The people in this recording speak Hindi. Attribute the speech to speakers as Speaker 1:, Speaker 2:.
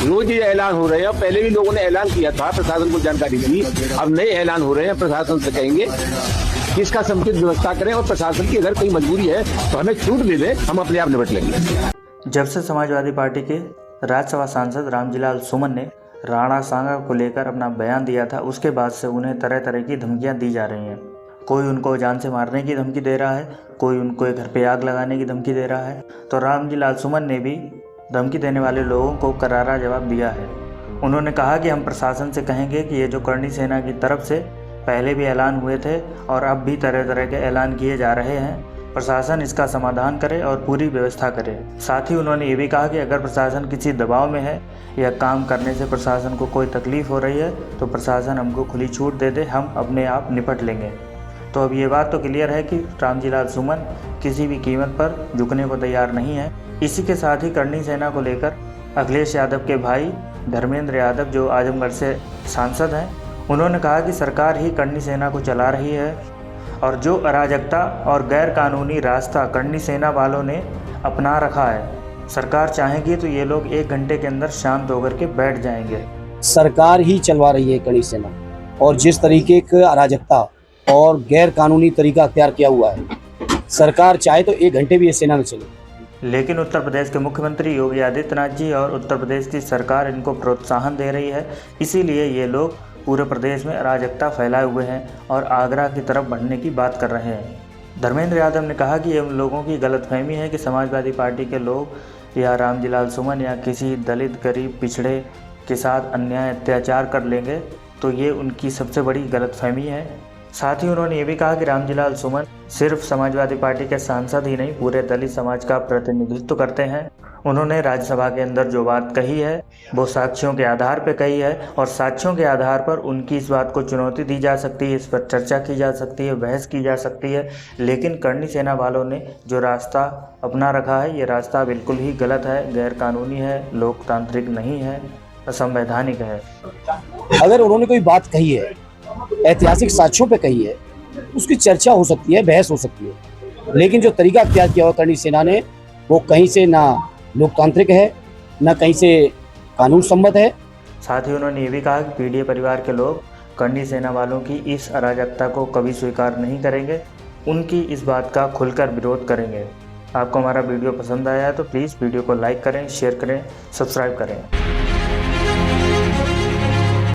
Speaker 1: रोज ये ऐलान हो रहे हैं। पहले भी लोगों ने ऐलान किया था, प्रशासन को जानकारी दी, अब नए ऐलान हो रहे हैं। प्रशासन से कहेंगे कि इसका समुचित व्यवस्था करें और प्रशासन की अगर कोई मजबूरी है तो हमें छूट दे दें, हम अपने आप निपट लेंगे।
Speaker 2: जब से समाजवादी पार्टी के राज्यसभा सांसद रामजीलाल सुमन ने राणा सांगा को लेकर अपना बयान दिया था, उसके बाद से उन्हें तरह तरह की धमकियां दी जा रही हैं। कोई उनको जान से मारने की धमकी दे रहा है, कोई उनको घर पे आग लगाने की धमकी दे रहा है। तो रामजीलाल सुमन ने भी धमकी देने वाले लोगों को करारा जवाब दिया है। उन्होंने कहा कि हम प्रशासन से कहेंगे कि ये जो करणी सेना की तरफ से पहले भी ऐलान हुए थे और अब भी तरह तरह के ऐलान किए जा रहे हैं, प्रशासन इसका समाधान करे और पूरी व्यवस्था करे। साथ ही उन्होंने ये भी कहा कि अगर प्रशासन किसी दबाव में है या काम करने से प्रशासन को कोई तकलीफ़ हो रही है तो प्रशासन हमको खुली छूट दे दे, हम अपने आप निपट लेंगे। तो अब ये बात तो क्लियर है कि रामजीलाल सुमन किसी भी कीमत पर झुकने को तैयार नहीं है। इसी के साथ ही करणी सेना को लेकर अखिलेश यादव के भाई धर्मेंद्र यादव, जो आजमगढ़ से सांसद हैं, उन्होंने कहा कि सरकार ही करणी सेना को चला रही है और जो अराजकता और गैर कानूनी रास्ता करणी सेना वालों ने अपना रखा है, सरकार चाहेगी तो ये लोग 1 घंटे के अंदर शांत होकर के बैठ जाएंगे।
Speaker 3: सरकार ही चलवा रही है करणी सेना, और जिस तरीके का अराजकता और गैर कानूनी तरीका अख्तियार किया हुआ है, सरकार चाहे तो 1 घंटे भी ये सेना न चले।
Speaker 2: लेकिन उत्तर प्रदेश के मुख्यमंत्री योगी आदित्यनाथ जी और उत्तर प्रदेश की सरकार इनको प्रोत्साहन दे रही है, इसीलिए ये लोग पूरे प्रदेश में अराजकता फैलाए हुए हैं और आगरा की तरफ बढ़ने की बात कर रहे हैं। धर्मेंद्र यादव ने कहा कि ये उन लोगों की गलतफहमी है कि समाजवादी पार्टी के लोग या रामजीलाल सुमन या किसी दलित, गरीब, पिछड़े के साथ अन्याय अत्याचार कर लेंगे, तो ये उनकी सबसे बड़ी गलतफहमी है। साथ ही उन्होंने ये भी कहा कि रामजीलाल सुमन सिर्फ समाजवादी पार्टी के सांसद ही नहीं, पूरे दलित समाज का प्रतिनिधित्व करते हैं। उन्होंने राज्यसभा के अंदर जो बात कही है वो साक्ष्यों के आधार पर कही है और साक्ष्यों के आधार पर उनकी इस बात को चुनौती दी जा सकती है, इस पर चर्चा की जा सकती है, बहस की जा सकती है। लेकिन करणी सेना वालों ने जो रास्ता अपना रखा है, ये रास्ता बिल्कुल ही गलत है, गैर कानूनी है, लोकतांत्रिक नहीं है, असंवैधानिक है।
Speaker 3: अगर उन्होंने कोई बात कही है, ऐतिहासिक साक्ष्यों पे कही है, उसकी चर्चा हो सकती है, बहस हो सकती है। लेकिन जो तरीका अख्तियार किया हुआ करणी सेना ने, वो कहीं से ना लोकतांत्रिक है, ना कहीं से कानून सम्मत है।
Speaker 2: साथ ही उन्होंने ये भी कहा कि पीडीए परिवार के लोग करणी सेना वालों की इस अराजकता को कभी स्वीकार नहीं करेंगे, उनकी इस बात का खुलकर विरोध करेंगे। आपको हमारा वीडियो पसंद आया है तो प्लीज़ वीडियो को लाइक करें, शेयर करें, सब्सक्राइब करें।